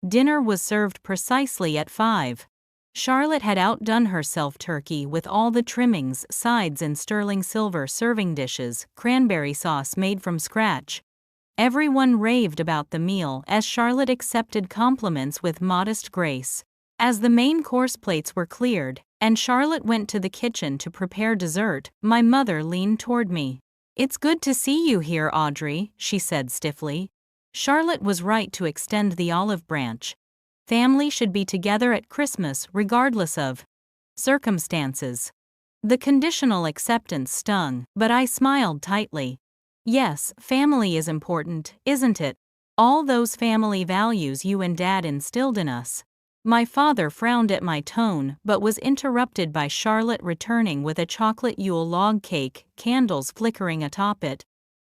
Dinner was served precisely at 5. Charlotte had outdone herself. Turkey with all the trimmings, sides in sterling silver serving dishes, cranberry sauce made from scratch. Everyone raved about the meal as Charlotte accepted compliments with modest grace. As the main course plates were cleared, and Charlotte went to the kitchen to prepare dessert, my mother leaned toward me. It's good to see you here, Audrey, she said stiffly. Charlotte was right to extend the olive branch. Family should be together at Christmas regardless of circumstances. The conditional acceptance stung, but I smiled tightly. Yes, family is important, isn't it? All those family values you and Dad instilled in us. My father frowned at my tone but was interrupted by Charlotte returning with a chocolate Yule log cake, candles flickering atop it.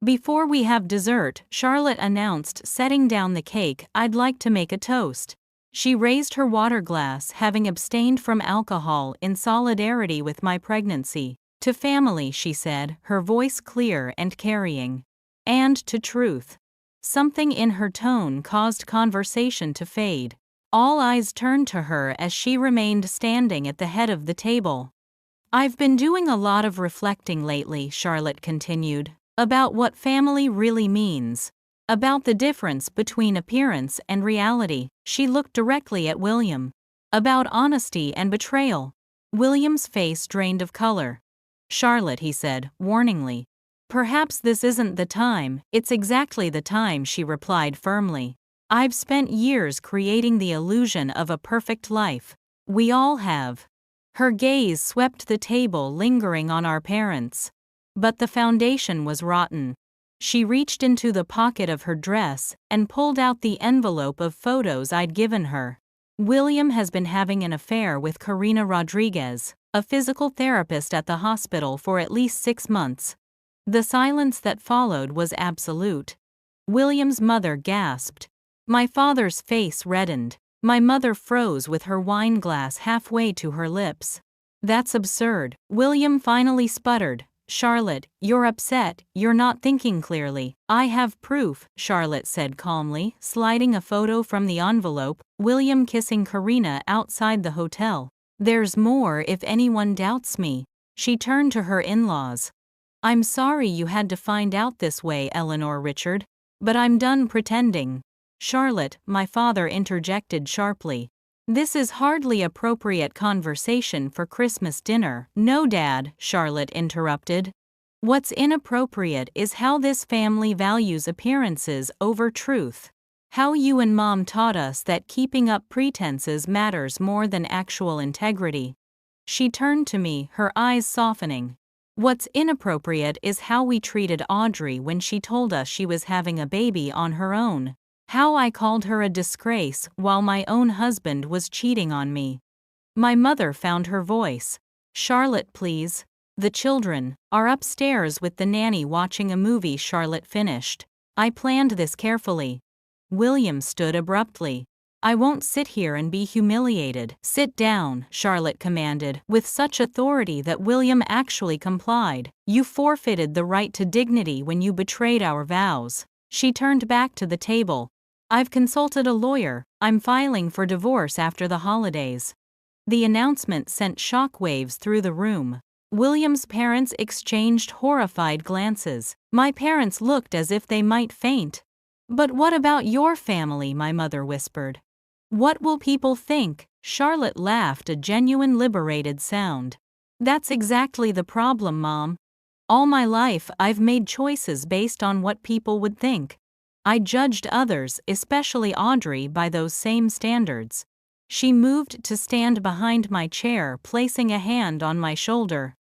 Before we have dessert, Charlotte announced, setting down the cake, I'd like to make a toast. She raised her water glass, having abstained from alcohol in solidarity with my pregnancy. To family, she said, her voice clear and carrying. And to truth. Something in her tone caused conversation to fade. All eyes turned to her as she remained standing at the head of the table. I've been doing a lot of reflecting lately, Charlotte continued, about what family really means. About the difference between appearance and reality. She looked directly at William. About honesty and betrayal. William's face drained of color. Charlotte, he said, warningly. Perhaps this isn't the time. It's exactly the time, she replied firmly. I've spent years creating the illusion of a perfect life. We all have. Her gaze swept the table, lingering on our parents. But the foundation was rotten. She reached into the pocket of her dress and pulled out the envelope of photos I'd given her. William has been having an affair with Karina Rodriguez, a physical therapist at the hospital, for at least 6 months. The silence that followed was absolute. William's mother gasped. My father's face reddened. My mother froze with her wine glass halfway to her lips. That's absurd, William finally sputtered. Charlotte, you're upset, you're not thinking clearly. I have proof, Charlotte said calmly, sliding a photo from the envelope, William kissing Karina outside the hotel. There's more if anyone doubts me. She turned to her in-laws. I'm sorry you had to find out this way, Eleanor Richard, but I'm done pretending. Charlotte, my father interjected sharply. This is hardly appropriate conversation for Christmas dinner. No, Dad, Charlotte interrupted. What's inappropriate is how this family values appearances over truth. How you and Mom taught us that keeping up pretenses matters more than actual integrity. She turned to me, her eyes softening. What's inappropriate is how we treated Audrey when she told us she was having a baby on her own. How I called her a disgrace while my own husband was cheating on me. My mother found her voice. Charlotte, please. The children are upstairs with the nanny watching a movie, Charlotte finished. I planned this carefully. William stood abruptly. I won't sit here and be humiliated. Sit down, Charlotte commanded, with such authority that William actually complied. You forfeited the right to dignity when you betrayed our vows. She turned back to the table. I've consulted a lawyer. I'm filing for divorce after the holidays. The announcement sent shockwaves through the room. William's parents exchanged horrified glances. My parents looked as if they might faint. But what about your family? My mother whispered. What will people think? Charlotte laughed, a genuine liberated sound. That's exactly the problem, Mom. All my life I've made choices based on what people would think. I judged others, especially Audrey, by those same standards. She moved to stand behind my chair, placing a hand on my shoulder.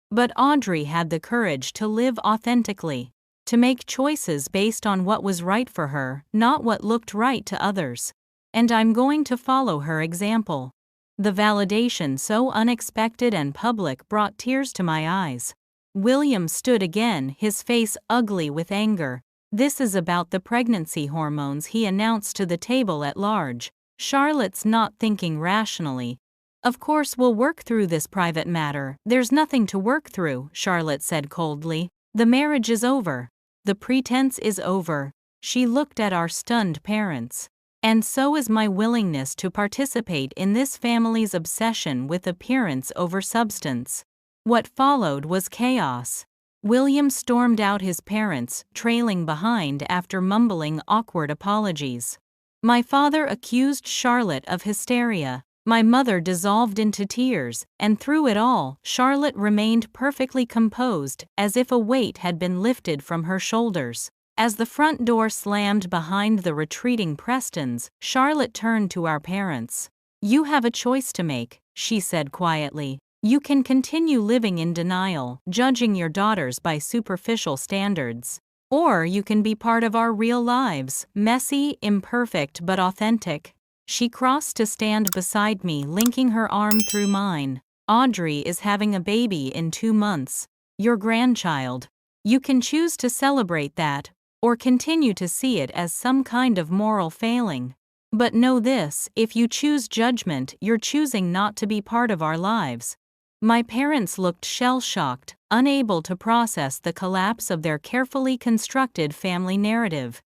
But Audrey had the courage to live authentically, to make choices based on what was right for her, not what looked right to others. And I'm going to follow her example. The validation, so unexpected and public, brought tears to my eyes. William stood again, his face ugly with anger. This is about the pregnancy hormones, he announced to the table at large. Charlotte's not thinking rationally. Of course we'll work through this private matter. There's nothing to work through, Charlotte said coldly. The marriage is over. The pretense is over. She looked at our stunned parents. And so is my willingness to participate in this family's obsession with appearance over substance. What followed was chaos. William stormed out, his parents trailing behind after mumbling awkward apologies. My father accused Charlotte of hysteria. My mother dissolved into tears, and through it all, Charlotte remained perfectly composed, as if a weight had been lifted from her shoulders. As the front door slammed behind the retreating Prestons, Charlotte turned to our parents. You have a choice to make, she said quietly. You can continue living in denial, judging your daughters by superficial standards. Or you can be part of our real lives, messy, imperfect but authentic. She crossed to stand beside me, linking her arm through mine. Audrey is having a baby in 2 months. Your grandchild. You can choose to celebrate that, or continue to see it as some kind of moral failing. But know this, if you choose judgment, you're choosing not to be part of our lives. My parents looked shell-shocked, unable to process the collapse of their carefully constructed family narrative.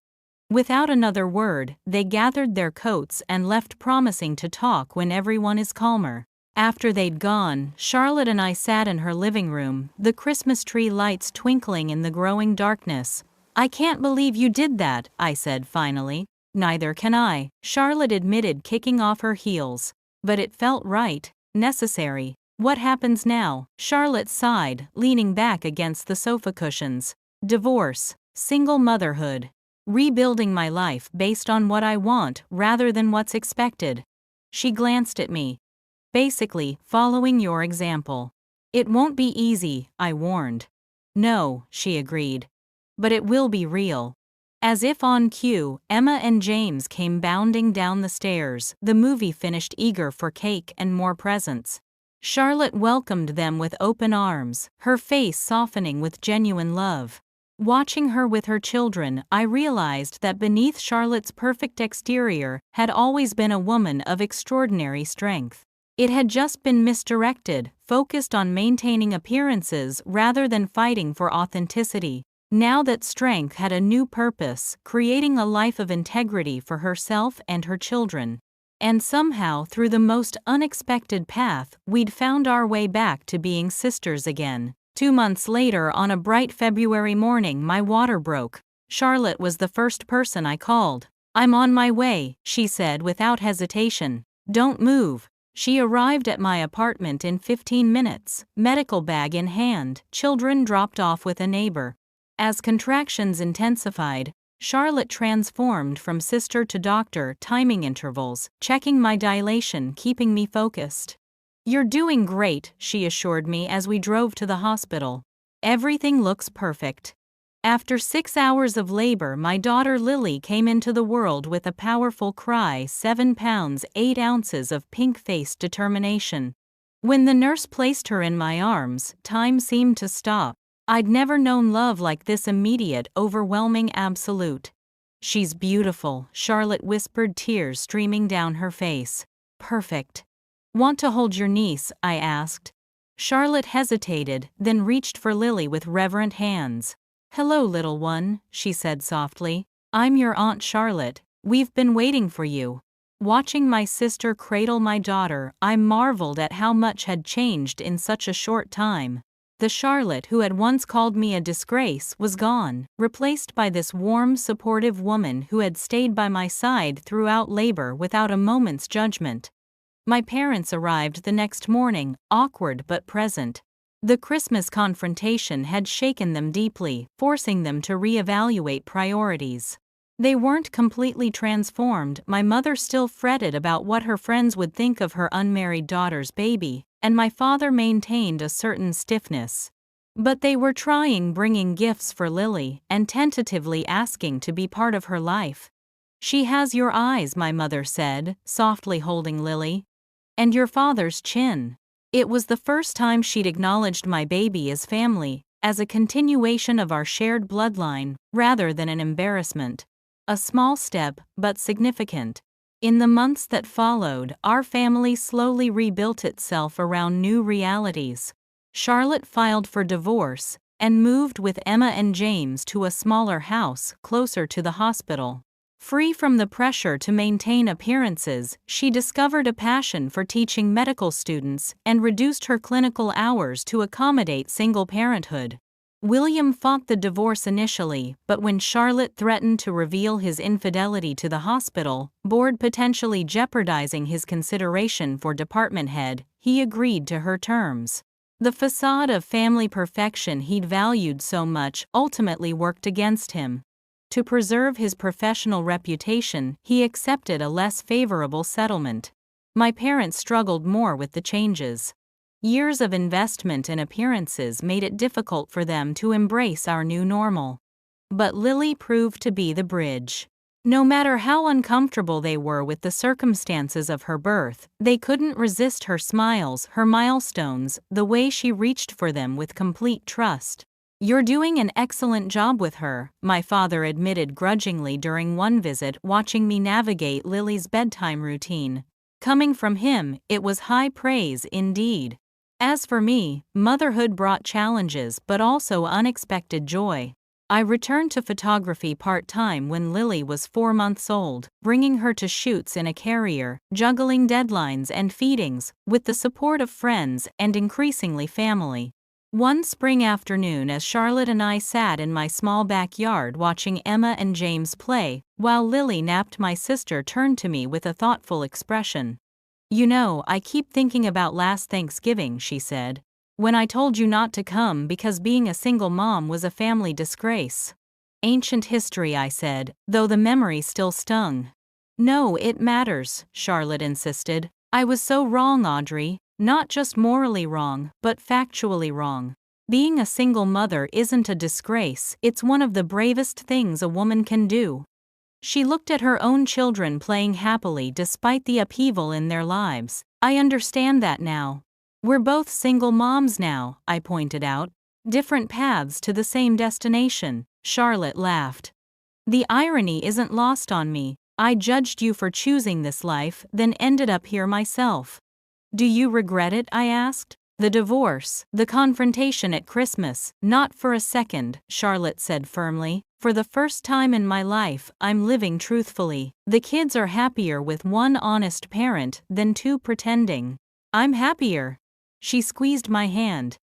Without another word, they gathered their coats and left, promising to talk when everyone is calmer. After they'd gone, Charlotte and I sat in her living room, the Christmas tree lights twinkling in the growing darkness. "I can't believe you did that," I said finally. "Neither can I," Charlotte admitted, kicking off her heels. "But it felt right, necessary." "What happens now?" Charlotte sighed, leaning back against the sofa cushions. "Divorce, single motherhood, rebuilding my life based on what I want rather than what's expected." She glanced at me. "Basically, following your example." "It won't be easy," I warned. "No," she agreed. "But it will be real." As if on cue, Emma and James came bounding down the stairs, the movie finished, eager for cake and more presents. Charlotte welcomed them with open arms, her face softening with genuine love. Watching her with her children, I realized that beneath Charlotte's perfect exterior had always been a woman of extraordinary strength. It had just been misdirected, focused on maintaining appearances rather than fighting for authenticity. Now that strength had a new purpose, creating a life of integrity for herself and her children. And somehow, through the most unexpected path, we'd found our way back to being sisters again. 2 months later, on a bright February morning, my water broke. Charlotte was the first person I called. "I'm on my way," she said without hesitation. "Don't move." She arrived at my apartment in 15 minutes, medical bag in hand, children dropped off with a neighbor. As contractions intensified, Charlotte transformed from sister to doctor, timing intervals, checking my dilation, keeping me focused. "You're doing great," she assured me as we drove to the hospital. "Everything looks perfect." After 6 hours of labor, my daughter Lily came into the world with a powerful cry, 7 pounds 8 ounces of pink-faced determination. When the nurse placed her in my arms, time seemed to stop. I'd never known love like this, immediate, overwhelming, absolute. "She's beautiful," Charlotte whispered, tears streaming down her face. "Perfect." "Want to hold your niece?" I asked. Charlotte hesitated, then reached for Lily with reverent hands. "Hello, little one," she said softly. "I'm your Aunt Charlotte. We've been waiting for you." Watching my sister cradle my daughter, I marveled at how much had changed in such a short time. The Charlotte who had once called me a disgrace was gone, replaced by this warm, supportive woman who had stayed by my side throughout labor without a moment's judgment. My parents arrived the next morning, awkward but present. The Christmas confrontation had shaken them deeply, forcing them to reevaluate priorities. They weren't completely transformed. My mother still fretted about what her friends would think of her unmarried daughter's baby, and my father maintained a certain stiffness. But they were trying, bringing gifts for Lily, and tentatively asking to be part of her life. "She has your eyes," my mother said, softly holding Lily. "And your father's chin." It was the first time she'd acknowledged my baby as family, as a continuation of our shared bloodline, rather than an embarrassment. A small step, but significant. In the months that followed, our family slowly rebuilt itself around new realities. Charlotte filed for divorce and moved with Emma and James to a smaller house closer to the hospital. Free from the pressure to maintain appearances, she discovered a passion for teaching medical students and reduced her clinical hours to accommodate single parenthood. William fought the divorce initially, but when Charlotte threatened to reveal his infidelity to the hospital board, potentially jeopardizing his consideration for department head, he agreed to her terms. The facade of family perfection he'd valued so much ultimately worked against him. To preserve his professional reputation, he accepted a less favorable settlement. My parents struggled more with the changes. Years of investment in appearances made it difficult for them to embrace our new normal. but Lily proved to be the bridge. No matter how uncomfortable they were with the circumstances of her birth, they couldn't resist her smiles, her milestones, the way she reached for them with complete trust. "You're doing an excellent job with her," my father admitted grudgingly during one visit, watching me navigate Lily's bedtime routine. Coming from him, it was high praise indeed. As for me, motherhood brought challenges but also unexpected joy. I returned to photography part-time when Lily was 4 months old, bringing her to shoots in a carrier, juggling deadlines and feedings, with the support of friends and increasingly family. One spring afternoon, as Charlotte and I sat in my small backyard watching Emma and James play, while Lily napped, my sister turned to me with a thoughtful expression. "You know, I keep thinking about last Thanksgiving," she said, "when I told you not to come because being a single mom was a family disgrace." "Ancient history," I said, though the memory still stung. "No, it matters," Charlotte insisted. "I was so wrong, Audrey. Not just morally wrong, but factually wrong. Being a single mother isn't a disgrace, it's one of the bravest things a woman can do." She looked at her own children playing happily despite the upheaval in their lives. "I understand that now. We're both single moms now," I pointed out. "Different paths to the same destination," Charlotte laughed. "The irony isn't lost on me. I judged you for choosing this life, then ended up here myself." "Do you regret it?" I asked. "The divorce, the confrontation at Christmas?" "Not for a second," Charlotte said firmly. "For the first time in my life, I'm living truthfully. The kids are happier with one honest parent than two pretending. I'm happier." She squeezed my hand.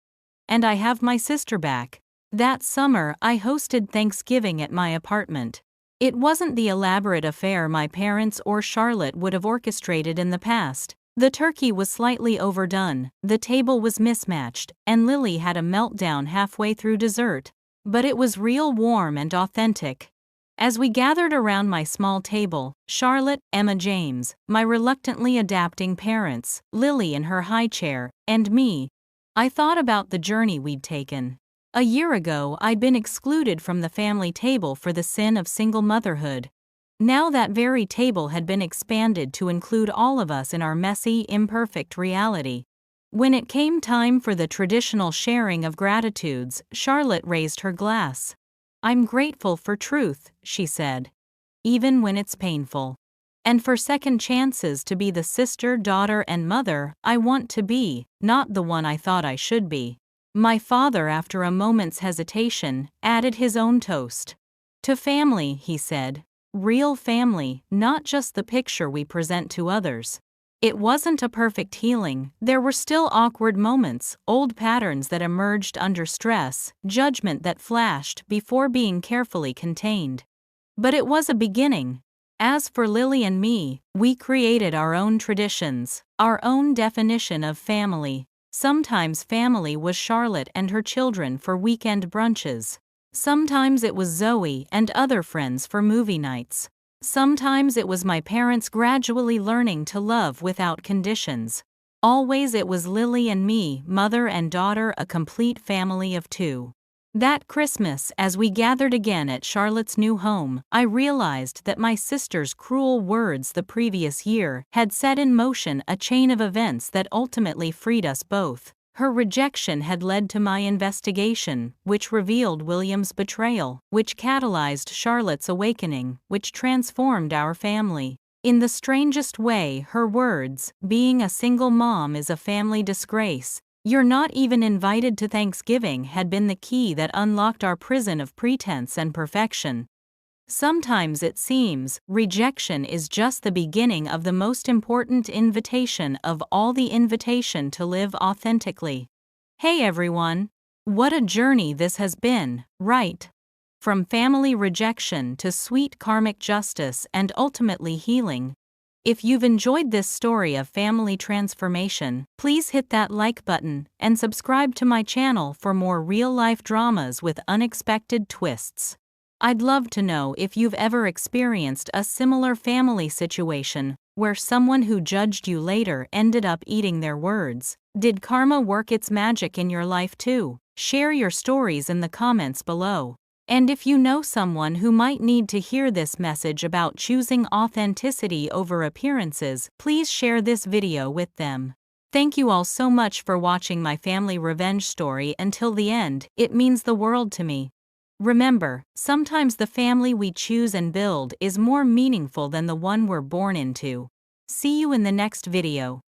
"And I have my sister back." That summer, I hosted Thanksgiving at my apartment. It wasn't the elaborate affair my parents or Charlotte would have orchestrated in the past. The turkey was slightly overdone, the table was mismatched, and Lily had a meltdown halfway through dessert. But it was real, warm and authentic. As we gathered around my small table, Charlotte, Emma, James, my reluctantly adapting parents, Lily in her high chair, and me, I thought about the journey we'd taken. A year ago, I'd been excluded from the family table for the sin of single motherhood. Now that very table had been expanded to include all of us in our messy, imperfect reality. When it came time for the traditional sharing of gratitudes, Charlotte raised her glass. "I'm grateful for truth," she said, "even when it's painful. And for second chances to be the sister, daughter, and mother I want to be, not the one I thought I should be." My father, after a moment's hesitation, added his own toast. "To family," he said. "Real family, not just the picture we present to others." It wasn't a perfect healing. There were still awkward moments, old patterns that emerged under stress, judgment that flashed before being carefully contained. But it was a beginning. As for Lily and me, we created our own traditions, our own definition of family. Sometimes family was Charlotte and her children for weekend brunches. Sometimes it was Zoe and other friends for movie nights. Sometimes it was my parents gradually learning to love without conditions. Always it was Lily and me, mother and daughter, a complete family of two. That Christmas, as we gathered again at Charlotte's new home, I realized that my sister's cruel words the previous year had set in motion a chain of events that ultimately freed us both. Her rejection had led to my investigation, which revealed William's betrayal, which catalyzed Charlotte's awakening, which transformed our family. In the strangest way, her words, "Being a single mom is a family disgrace. You're not even invited to Thanksgiving," had been the key that unlocked our prison of pretense and perfection. Sometimes it seems rejection is just the beginning of the most important invitation of all, the invitation to live authentically. Hey everyone! What a journey this has been, right? From family rejection to sweet karmic justice and ultimately healing. If you've enjoyed this story of family transformation, please hit that like button and subscribe to my channel for more real-life dramas with unexpected twists. I'd love to know if you've ever experienced a similar family situation where someone who judged you later ended up eating their words. Did karma work its magic in your life too? Share your stories in the comments below. And if you know someone who might need to hear this message about choosing authenticity over appearances, please share this video with them. Thank you all so much for watching my family revenge story until the end. It means the world to me. Remember, sometimes the family we choose and build is more meaningful than the one we're born into. See you in the next video.